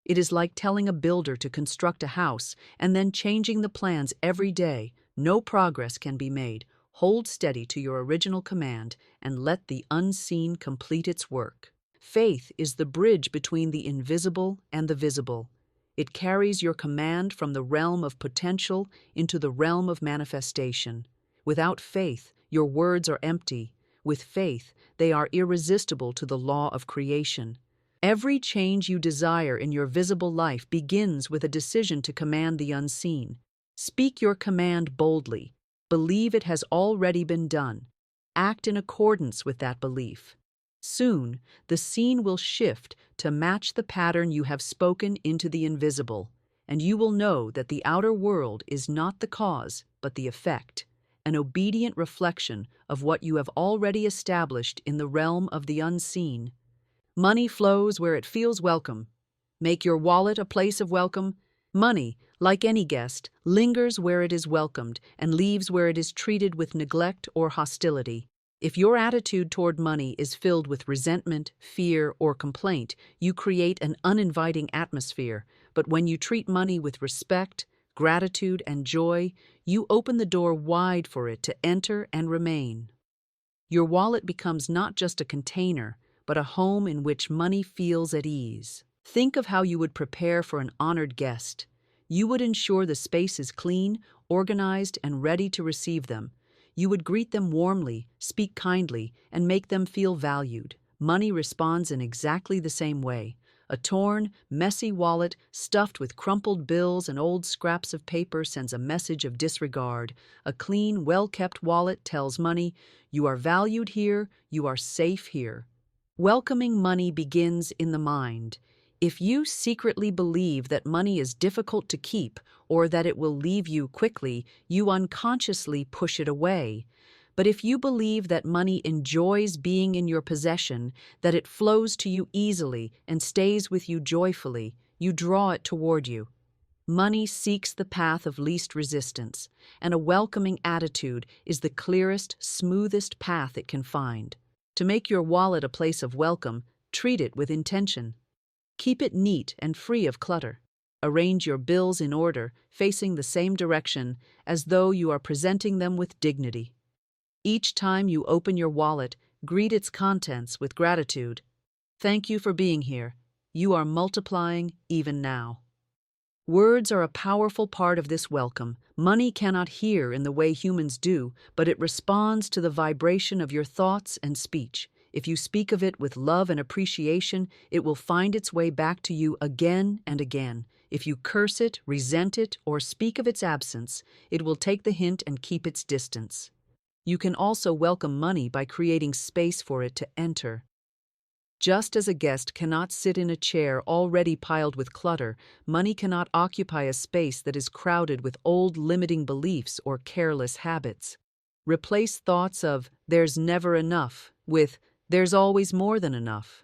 It is like telling a builder to construct a house and then changing the plans every day. No progress can be made. Hold steady to your original command and let the unseen complete its work. Faith is the bridge between the invisible and the visible. It carries your command from the realm of potential into the realm of manifestation. Without faith, your words are empty. With faith, they are irresistible to the law of creation. Every change you desire in your visible life begins with a decision to command the unseen. Speak your command boldly. Believe it has already been done. Act in accordance with that belief. Soon, the seen will shift to match the pattern you have spoken into the invisible, and you will know that the outer world is not the cause, but the effect, an obedient reflection of what you have already established in the realm of the unseen. Money flows where it feels welcome. Make your wallet a place of welcome. Money, like any guest, lingers where it is welcomed and leaves where it is treated with neglect or hostility. If your attitude toward money is filled with resentment, fear, or complaint, you create an uninviting atmosphere. But when you treat money with respect, gratitude, and joy, you open the door wide for it to enter and remain. Your wallet becomes not just a container, but a home in which money feels at ease. Think of how you would prepare for an honored guest. You would ensure the space is clean, organized, and ready to receive them. You would greet them warmly, speak kindly, and make them feel valued. Money responds in exactly the same way. A torn, messy wallet stuffed with crumpled bills and old scraps of paper sends a message of disregard. A clean, well-kept wallet tells money, you are valued here, you are safe here. Welcoming money begins in the mind. If you secretly believe that money is difficult to keep or that it will leave you quickly, you unconsciously push it away. But if you believe that money enjoys being in your possession, that it flows to you easily and stays with you joyfully, you draw it toward you. Money seeks the path of least resistance, and a welcoming attitude is the clearest, smoothest path it can find. To make your wallet a place of welcome, treat it with intention. Keep it neat and free of clutter. Arrange your bills in order, facing the same direction, as though you are presenting them with dignity. Each time you open your wallet, greet its contents with gratitude. Thank you for being here. You are multiplying even now. Words are a powerful part of this welcome. Money cannot hear in the way humans do, but it responds to the vibration of your thoughts and speech. If you speak of it with love and appreciation, it will find its way back to you again and again. If you curse it, resent it, or speak of its absence, it will take the hint and keep its distance. You can also welcome money by creating space for it to enter. Just as a guest cannot sit in a chair already piled with clutter, money cannot occupy a space that is crowded with old limiting beliefs or careless habits. Replace thoughts of, "there's never enough," with, "there's always more than enough."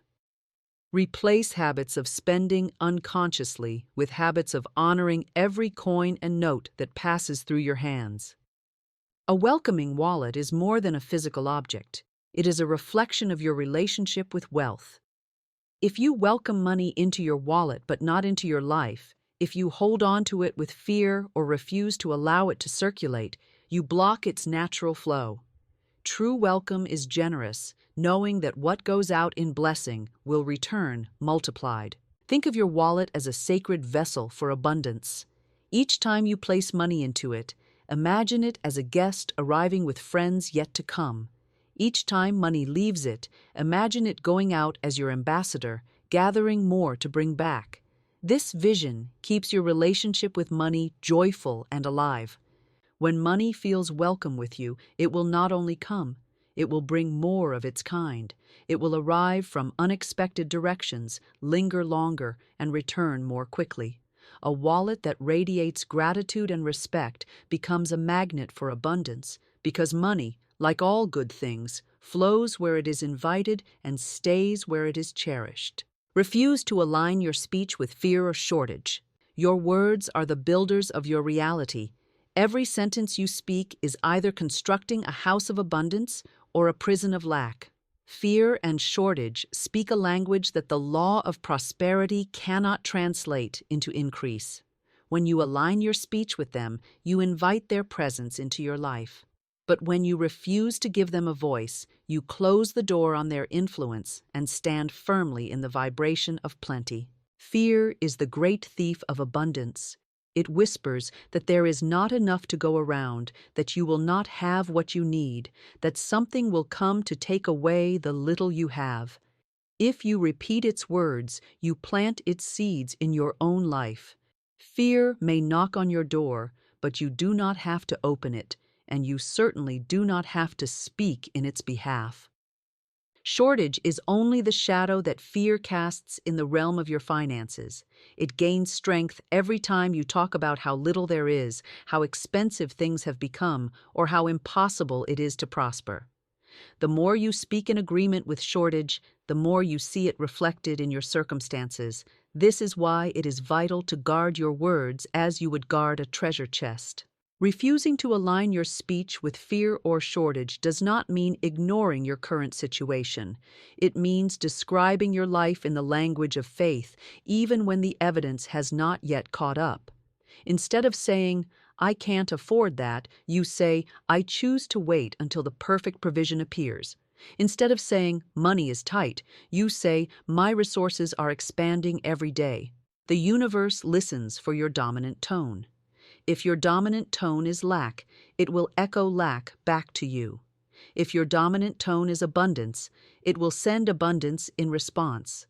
Replace habits of spending unconsciously with habits of honoring every coin and note that passes through your hands. A welcoming wallet is more than a physical object. It is a reflection of your relationship with wealth. If you welcome money into your wallet but not into your life, if you hold on to it with fear or refuse to allow it to circulate, you block its natural flow. True welcome is generous, knowing that what goes out in blessing will return multiplied. Think of your wallet as a sacred vessel for abundance. Each time you place money into it, imagine it as a guest arriving with friends yet to come. Each time money leaves it, imagine it going out as your ambassador, gathering more to bring back. This vision keeps your relationship with money joyful and alive. When money feels welcome with you, it will not only come, it will bring more of its kind. It will arrive from unexpected directions, linger longer, and return more quickly. A wallet that radiates gratitude and respect becomes a magnet for abundance, because money, like all good things, flows where it is invited and stays where it is cherished. Refuse to align your speech with fear or shortage. Your words are the builders of your reality. Every sentence you speak is either constructing a house of abundance or a prison of lack. Fear and shortage speak a language that the law of prosperity cannot translate into increase. When you align your speech with them, you invite their presence into your life. But when you refuse to give them a voice, you close the door on their influence and stand firmly in the vibration of plenty. Fear is the great thief of abundance. It whispers that there is not enough to go around, that you will not have what you need, that something will come to take away the little you have. If you repeat its words, you plant its seeds in your own life. Fear may knock on your door, but you do not have to open it, and you certainly do not have to speak in its behalf. Shortage is only the shadow that fear casts in the realm of your finances. It gains strength every time you talk about how little there is, how expensive things have become, or how impossible it is to prosper. The more you speak in agreement with shortage, the more you see it reflected in your circumstances. This is why it is vital to guard your words as you would guard a treasure chest. Refusing to align your speech with fear or shortage does not mean ignoring your current situation. It means describing your life in the language of faith, even when the evidence has not yet caught up. Instead of saying, "I can't afford that," you say, "I choose to wait until the perfect provision appears." Instead of saying, "Money is tight," you say, "My resources are expanding every day." The universe listens for your dominant tone. If your dominant tone is lack, it will echo lack back to you. If your dominant tone is abundance, it will send abundance in response.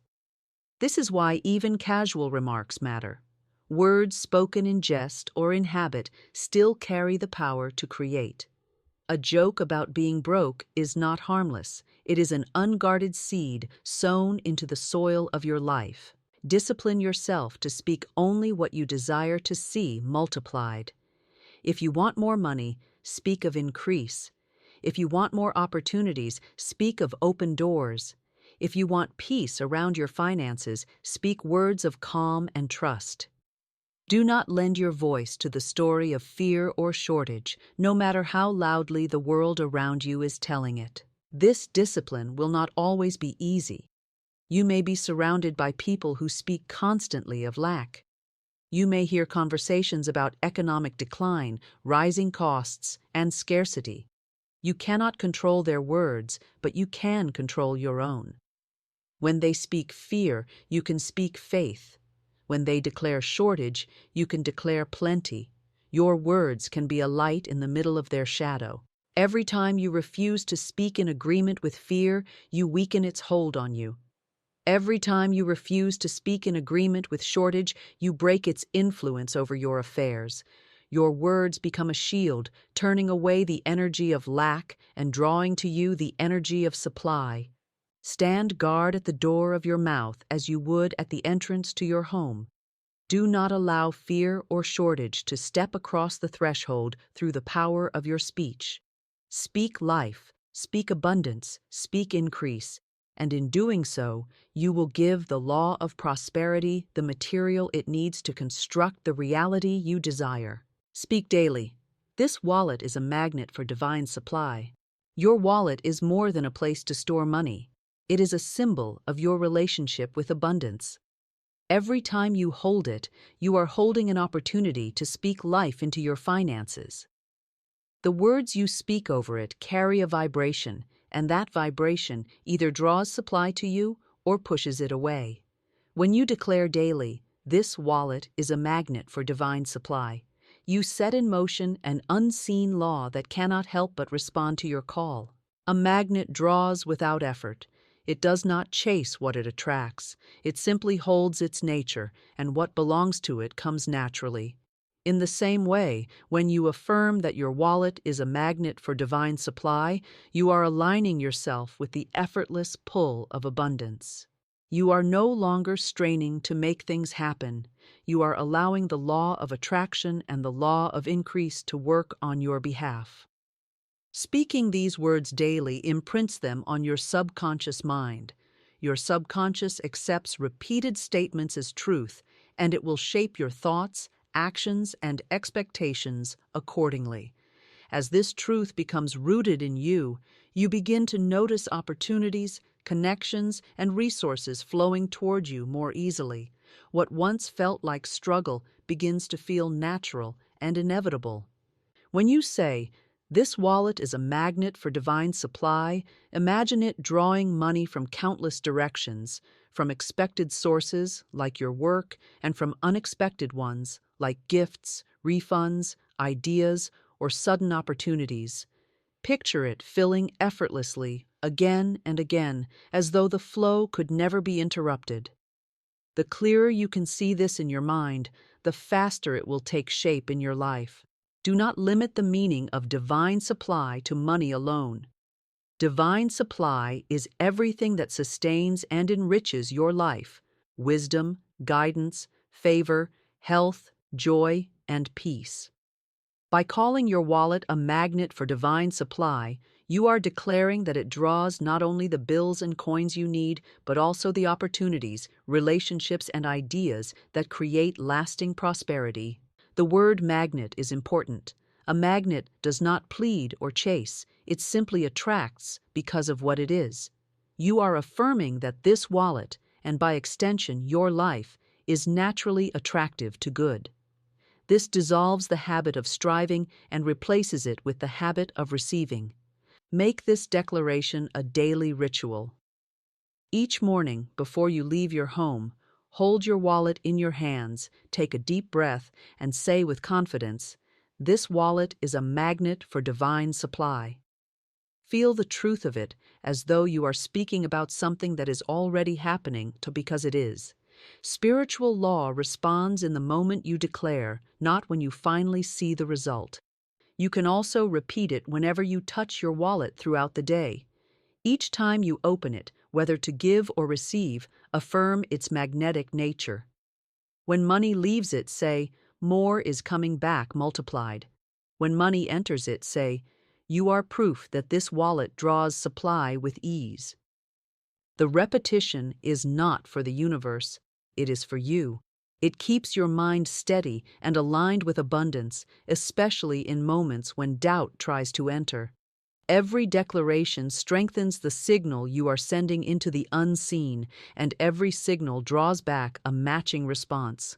This is why even casual remarks matter. Words spoken in jest or in habit still carry the power to create. A joke about being broke is not harmless. It is an unguarded seed sown into the soil of your life. Discipline yourself to speak only what you desire to see multiplied. If you want more money, speak of increase. If you want more opportunities, speak of open doors. If you want peace around your finances, speak words of calm and trust. Do not lend your voice to the story of fear or shortage, no matter how loudly the world around you is telling it. This discipline will not always be easy. You may be surrounded by people who speak constantly of lack. You may hear conversations about economic decline, rising costs, and scarcity. You cannot control their words, but you can control your own. When they speak fear, you can speak faith. When they declare shortage, you can declare plenty. Your words can be a light in the middle of their shadow. Every time you refuse to speak in agreement with fear, you weaken its hold on you. Every time you refuse to speak in agreement with shortage, you break its influence over your affairs. Your words become a shield, turning away the energy of lack and drawing to you the energy of supply. Stand guard at the door of your mouth as you would at the entrance to your home. Do not allow fear or shortage to step across the threshold through the power of your speech. Speak life, speak abundance, speak increase. And in doing so, you will give the law of prosperity the material it needs to construct the reality you desire. Speak daily. This wallet is a magnet for divine supply. Your wallet is more than a place to store money. It is a symbol of your relationship with abundance. Every time you hold it, you are holding an opportunity to speak life into your finances. The words you speak over it carry a vibration, and that vibration either draws supply to you or pushes it away. When you declare daily, "This wallet is a magnet for divine supply," you set in motion an unseen law that cannot help but respond to your call. A magnet draws without effort. It does not chase what it attracts. It simply holds its nature, and what belongs to it comes naturally. In the same way, when you affirm that your wallet is a magnet for divine supply, you are aligning yourself with the effortless pull of abundance. You are no longer straining to make things happen. You are allowing the law of attraction and the law of increase to work on your behalf. Speaking these words daily imprints them on your subconscious mind. Your subconscious accepts repeated statements as truth, and it will shape your thoughts, actions, and expectations accordingly. As this truth becomes rooted in you, you begin to notice opportunities, connections, and resources flowing toward you more easily. What once felt like struggle begins to feel natural and inevitable. When you say, "This wallet is a magnet for divine supply," imagine it drawing money from countless directions, from expected sources, like your work, and from unexpected ones, like gifts, refunds, ideas, or sudden opportunities. Picture it filling effortlessly, again and again, as though the flow could never be interrupted. The clearer you can see this in your mind, the faster it will take shape in your life. Do not limit the meaning of divine supply to money alone. Divine supply is everything that sustains and enriches your life: wisdom, guidance, favor, health, joy, and peace. By calling your wallet a magnet for divine supply, you are declaring that it draws not only the bills and coins you need, but also the opportunities, relationships, and ideas that create lasting prosperity. The word magnet is important. A magnet does not plead or chase, it simply attracts because of what it is. You are affirming that this wallet, and by extension your life, is naturally attractive to good. This dissolves the habit of striving and replaces it with the habit of receiving. Make this declaration a daily ritual. Each morning, before you leave your home, hold your wallet in your hands, take a deep breath, and say with confidence, "This wallet is a magnet for divine supply." Feel the truth of it as though you are speaking about something that is already happening because it is. Spiritual law responds in the moment you declare, not when you finally see the result. You can also repeat it whenever you touch your wallet throughout the day. Each time you open it, whether to give or receive, affirm its magnetic nature. When money leaves it, say, "More is coming back multiplied." When money enters it, say, "You are proof that this wallet draws supply with ease." The repetition is not for the universe, it is for you. It keeps your mind steady and aligned with abundance, especially in moments when doubt tries to enter. Every declaration strengthens the signal you are sending into the unseen, and every signal draws back a matching response.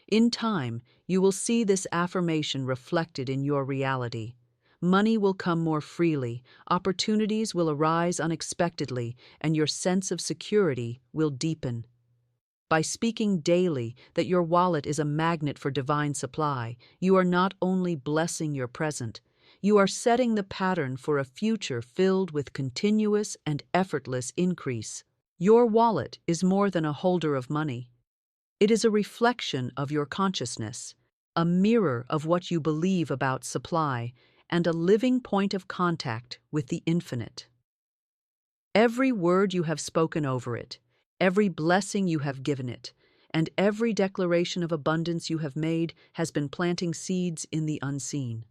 In time, you will see this affirmation reflected in your reality. Money will come more freely, opportunities will arise unexpectedly, and your sense of security will deepen. By speaking daily that your wallet is a magnet for divine supply, you are not only blessing your present, you are setting the pattern for a future filled with continuous and effortless increase. Your wallet is more than a holder of money. It is a reflection of your consciousness, a mirror of what you believe about supply, and a living point of contact with the infinite. Every word you have spoken over it, every blessing you have given it, and every declaration of abundance you have made has been planting seeds in the unseen.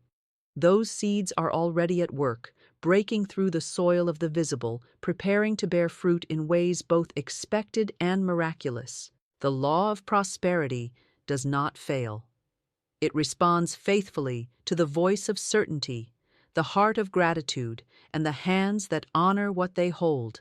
Those seeds are already at work, breaking through the soil of the visible, preparing to bear fruit in ways both expected and miraculous. The law of prosperity does not fail. It responds faithfully to the voice of certainty, the heart of gratitude, and the hands that honor what they hold.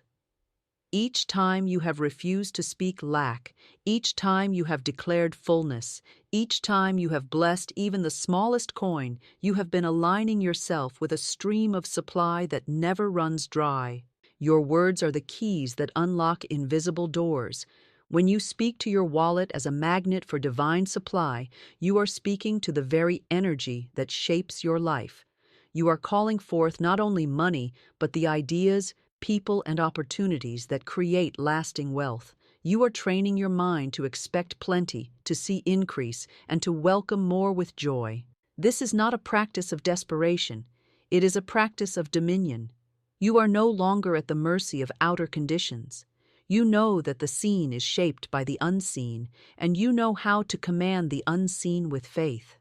Each time you have refused to speak lack, each time you have declared fullness, each time you have blessed even the smallest coin, you have been aligning yourself with a stream of supply that never runs dry. Your words are the keys that unlock invisible doors. When you speak to your wallet as a magnet for divine supply, you are speaking to the very energy that shapes your life. You are calling forth not only money, but the ideas, people, and opportunities that create lasting wealth. You are training your mind to expect plenty, to see increase, and to welcome more with joy. This is not a practice of desperation. It is a practice of dominion. You are no longer at the mercy of outer conditions. You know that the seen is shaped by the unseen, and you know how to command the unseen with faith.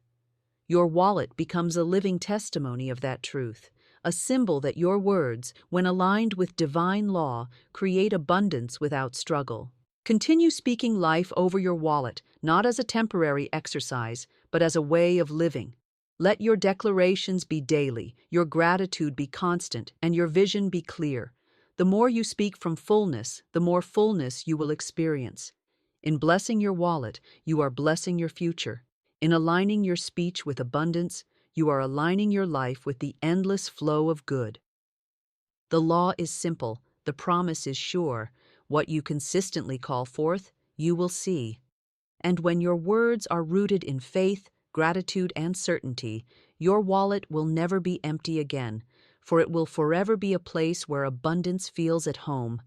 Your wallet becomes a living testimony of that truth, a symbol that your words, when aligned with divine law, create abundance without struggle. Continue speaking life over your wallet, not as a temporary exercise, but as a way of living. Let your declarations be daily, your gratitude be constant, and your vision be clear. The more you speak from fullness, the more fullness you will experience. In blessing your wallet, you are blessing your future. In aligning your speech with abundance, you are aligning your life with the endless flow of good. The law is simple, the promise is sure. What you consistently call forth, you will see. And when your words are rooted in faith, gratitude, and certainty, your wallet will never be empty again, for it will forever be a place where abundance feels at home.